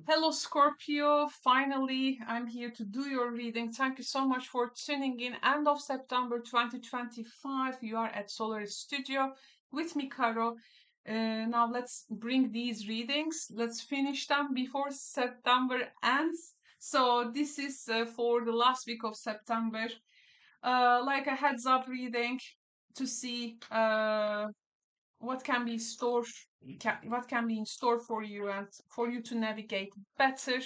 Hello, Scorpio. Finally, I'm here to do your reading. Thank you so much for tuning in. End of September 2025, you are at Solar Studio with me, Karo. Now, let's bring these readings. Let's finish them before September ends. So, this is for the last week of September, like a heads up reading to see what can be stored what can be in store for you and for you to navigate better.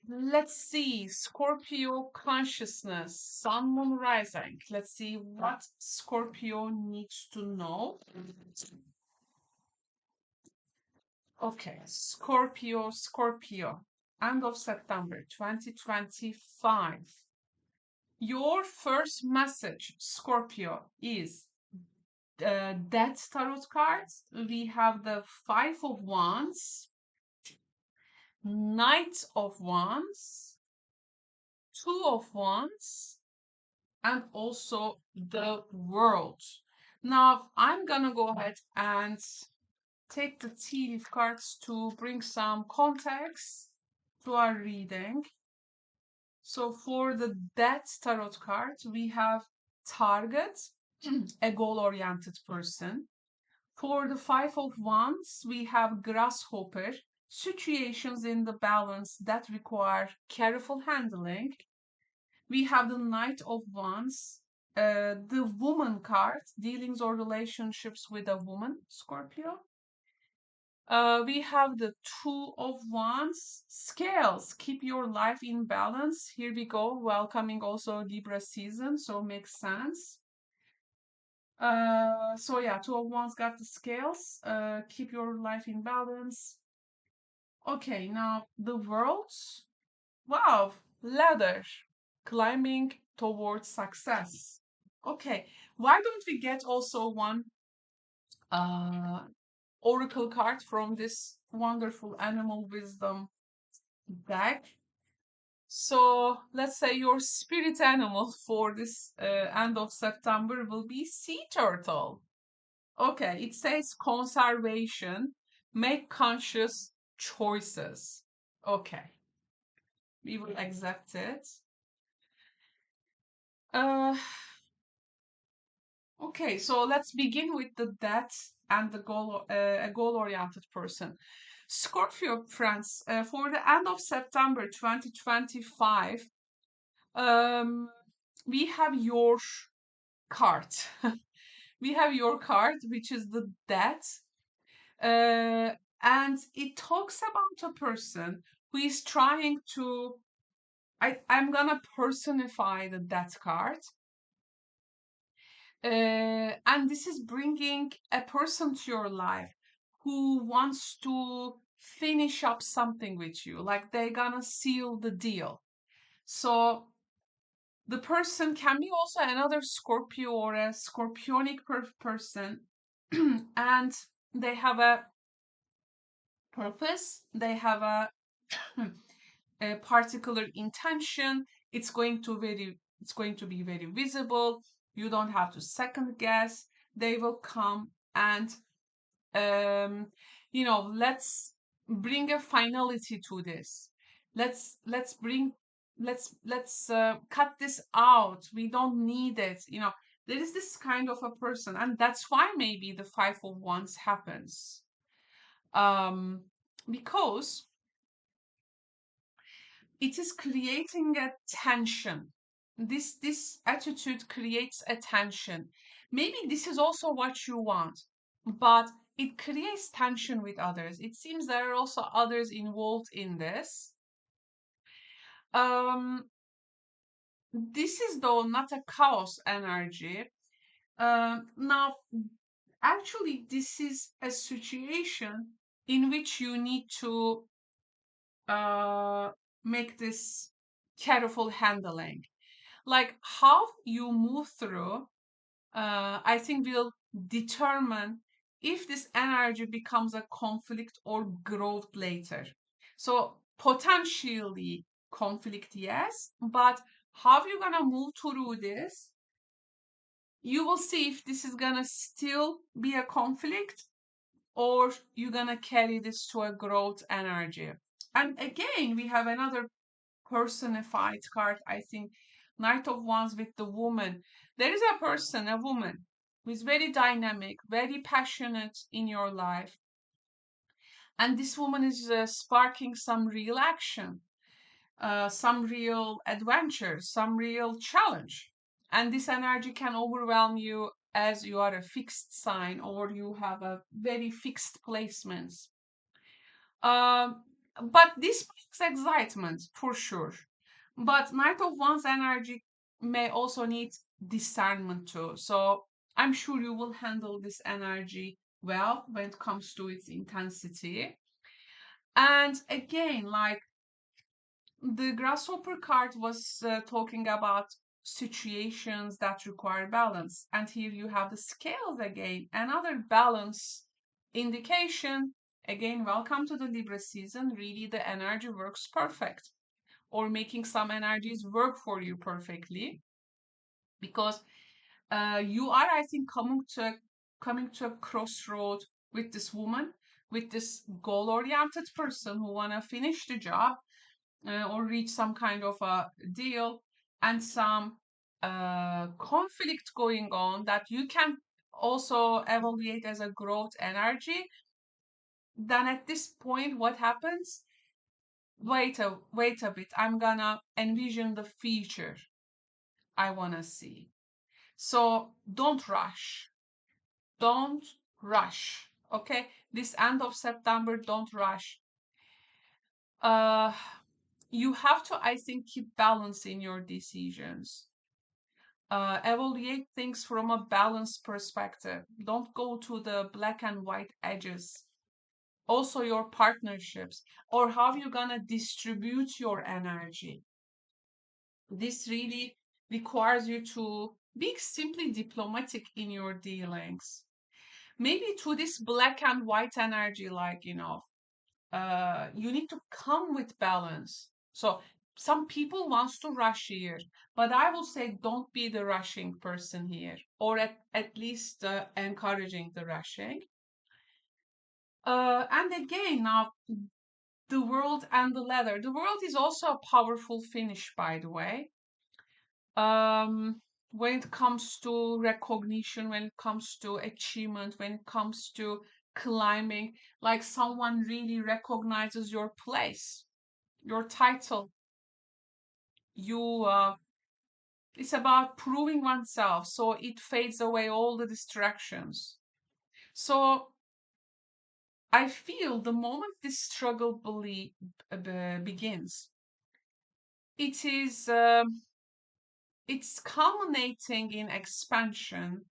Let's see, Scorpio consciousness, sun, moon, rising. Let's see what Scorpio needs to know. Okay, Scorpio, end of September 2025. Your first message, Scorpio, is Death Tarot cards. We have the Five of Wands, Knight of Wands, Two of Wands, and also the World. Now, I'm gonna go ahead and take the tea leaf cards to bring some context to our reading. So for the Death Tarot card, we have target, a goal-oriented person. For the Five of Wands, we have grasshopper, situations in the balance that require careful handling. We have the Knight of Wands, the Woman card, dealings or relationships with a woman, Scorpio. We have the Two of Wands, scales, keep your life in balance. Here we go, welcoming also Libra season, so makes sense. So yeah, Two of Wands got the scales, keep your life in balance. Okay, now the World, wow, ladder, climbing towards success. Okay, why don't we get also one uh oracle card from this wonderful animal wisdom deck? So let's say your spirit animal for this end of September will be sea turtle. Okay, it says conservation, make conscious choices. Okay, we will accept it. Uh, okay, so let's begin with the death and the goal, a goal-oriented person. Scorpio friends, for the end of September 2025, um, we have your card. We have your card, which is the death. And it talks about a person who is trying to. I'm gonna personify the death card. And this is bringing a person to your life who wants to finish up something with you, like they're gonna seal the deal. So the person can be also another Scorpio or a scorpionic person, and they have a purpose, they have a particular intention. It's going to be very visible. You don't have to second guess. They will come and um, let's bring a finality to this. Let's bring let's cut this out. We don't need it. There is this kind of a person, and that's why maybe the Five of Wands happens. Because it is creating a tension. This attitude creates a tension. Maybe this is also what you want, but it creates tension with others. It seems there are also others involved in this. Um, this is though not a chaos energy. Now, actually, this is a situation in which you need to uh, make this careful handling. Like how you move through, I think will determine if this energy becomes a conflict or growth later. So potentially conflict, yes, but how you gonna move through this, you will see if this is gonna still be a conflict or you're gonna carry this to a growth energy. And again, we have another personified card, I think, Knight of Wands with the woman. There is a person, a woman, who is very dynamic, very passionate in your life. And this woman is sparking some real action, some real adventure, some real challenge. And this energy can overwhelm you as you are a fixed sign or you have a very fixed placements. Um, but this brings excitement for sure. But Knight of Wands energy may also need discernment too. So I'm sure you will handle this energy well when it comes to its intensity. And again, like the grasshopper card was talking about situations that require balance. And here you have the scales again, another balance indication. Again, welcome to the Libra season. Really, the energy works perfect, or making some energies work for you perfectly, because you are, I think, coming to a crossroad with this woman, with this goal-oriented person who wanna finish the job or reach some kind of a deal, and some conflict going on that you can also evaluate as a growth energy. Then at this point, what happens? Wait a bit. I'm gonna envision the future I wanna see. So don't rush. Don't rush. Okay? This end of September, don't rush. Uh, you have to, I think, keep balance in your decisions. Evaluate things from a balanced perspective. Don't go to the black and white edges. Also, your partnerships, or how you're gonna distribute your energy. This really requires you to be simply diplomatic in your dealings. Maybe to this black and white energy, like, you need to come with balance. So some people wants to rush here, but I will say don't be the rushing person here, or at least encouraging the rushing. And again, now the world and the leather. The world is also a powerful finish, by the way. When it comes to recognition, when it comes to achievement, when it comes to climbing, like someone really recognizes your place, your title. It's about proving oneself, so it fades away all the distractions. So I feel the moment this struggle begins, it is it's culminating in expansion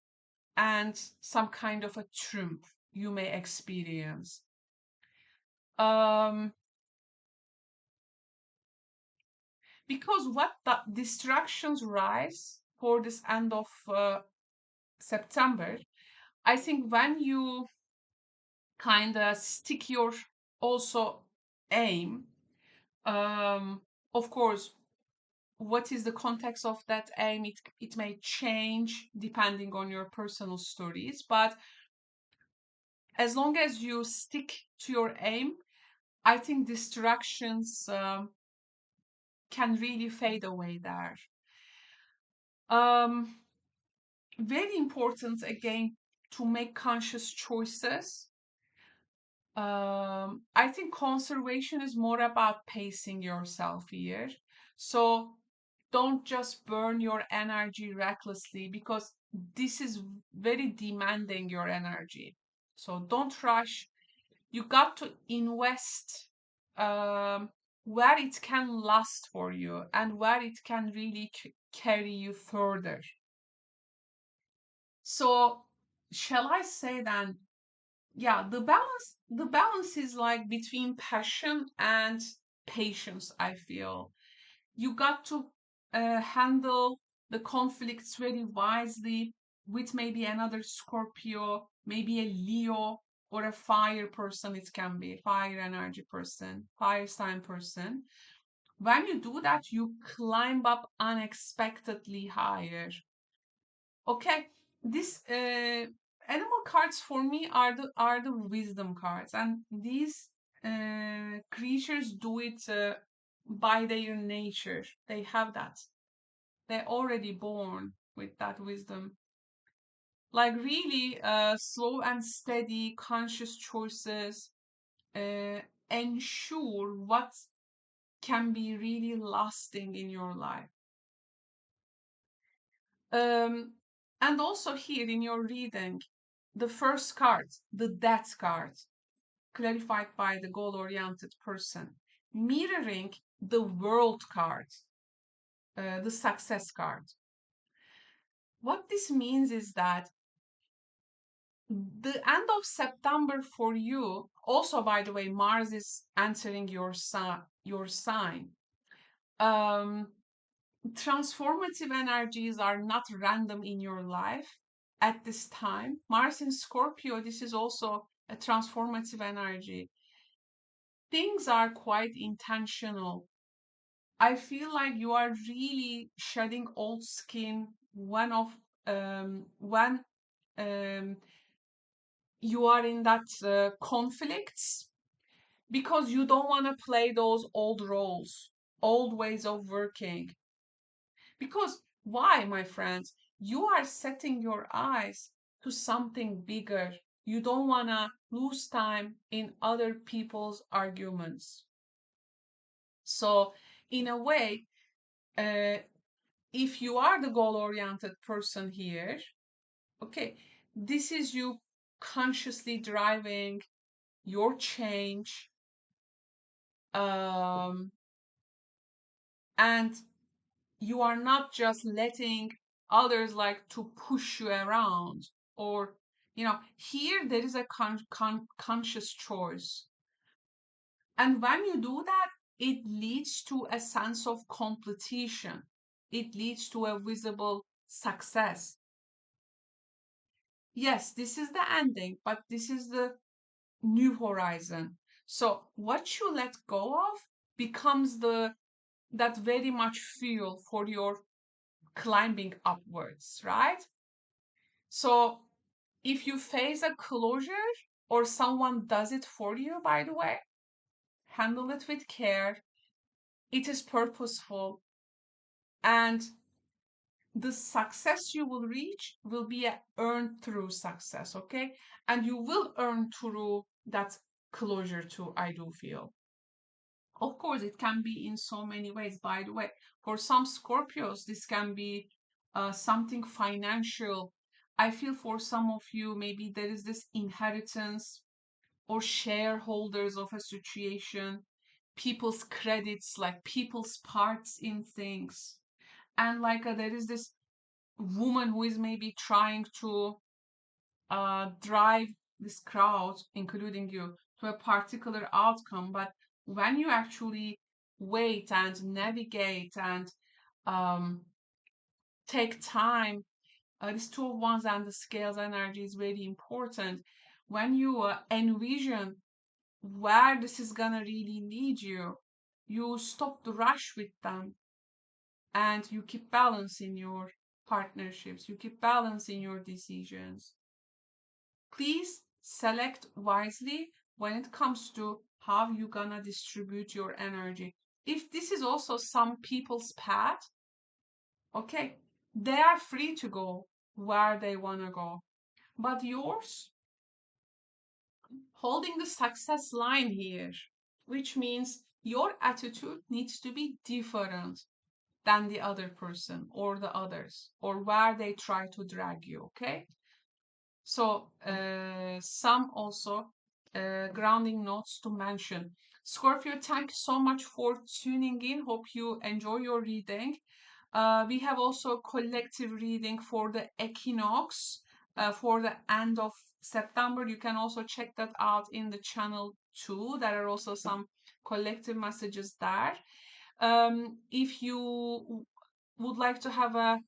and some kind of a triumph you may experience. Um, because what the distractions rise for this end of September, I think when you kind of stick your also aim, um, of course, what is the context of that aim? It may change depending on your personal stories, but as long as you stick to your aim, I think distractions can really fade away there. Um, Very important again to make conscious choices. I think conservation is more about pacing yourself here. So don't just burn your energy recklessly, because this is very demanding your energy. So don't rush. You got to invest where it can last for you and where it can really carry you further. So shall I say then, yeah, the balance is like between passion and patience, I feel. You got to handle the conflicts very wisely with maybe another Scorpio, maybe a Leo, or a fire person. It can be fire energy person, fire sign person. When you do that, you climb up unexpectedly higher. Okay, this animal cards for me are the wisdom cards, and these creatures do it by their nature. They have that. They're already born with that wisdom. Like really slow and steady, conscious choices uh, ensure what can be really lasting in your life. And also here in your reading, the first card, the death card, clarified by the goal-oriented person, mirroring the world card, the success card. What this means is that the end of September for you, also by the way, Mars is entering your sign. Transformative energies are not random in your life at this time. Mars in Scorpio, this is also a transformative energy. Things are quite intentional. I feel like you are really shedding old skin when you are in that conflicts, because you don't want to play those old roles, old ways of working. Because why, my friends? You are setting your eyes to something bigger. You don't want to lose time in other people's arguments. So, in a way, if you are the goal-oriented person here, okay, this is you consciously driving your change, and you are not just letting others like to push you around, or here there is a conscious choice, and when you do that, it leads to a sense of completion. It leads to a visible success. Yes, this is the ending, but this is the new horizon. So what you let go of becomes that very much fuel for your climbing upwards, right? So if you face a closure or someone does it for you, by the way, handle it with care. It is purposeful, and the success you will reach will be a earned through success, okay? And you will earn through that closure too, I do feel. Of course, it can be in so many ways. By the way, for some Scorpios, this can be something financial. I feel for some of you, maybe there is this inheritance or shareholders of a situation, people's credits, like people's parts in things. And like there is this woman who is maybe trying to drive this crowd, including you, to a particular outcome. But when you actually wait and navigate and take time, this two of wands and the scales energy is very important. When you envision where this is gonna really lead you, you stop the rush with them, and you keep balance in your partnerships, you keep balance in your decisions. Please select wisely when it comes to how you're gonna distribute your energy. If this is also some people's path, okay, they are free to go where they wanna go. But yours, holding the success line here, which means your attitude needs to be different than the other person or the others, or where they try to drag you, okay? So some also grounding notes to mention. Scorpio, thank you so much for tuning in. Hope you enjoy your reading. We have also collective reading for the equinox for the end of September. You can also check that out in the channel too. There are also some collective messages there. If you would like to have a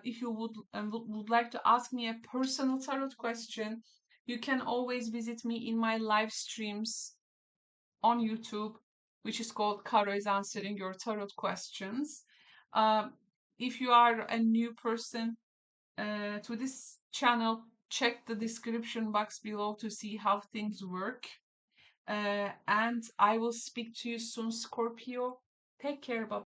if you would like to ask me a personal tarot question, you can always visit me in my live streams on YouTube, which is called Karo is Answering Your Tarot Questions. If you are a new person to this channel, check the description box below to see how things work. And I will speak to you soon, Scorpio. Take care. Bye.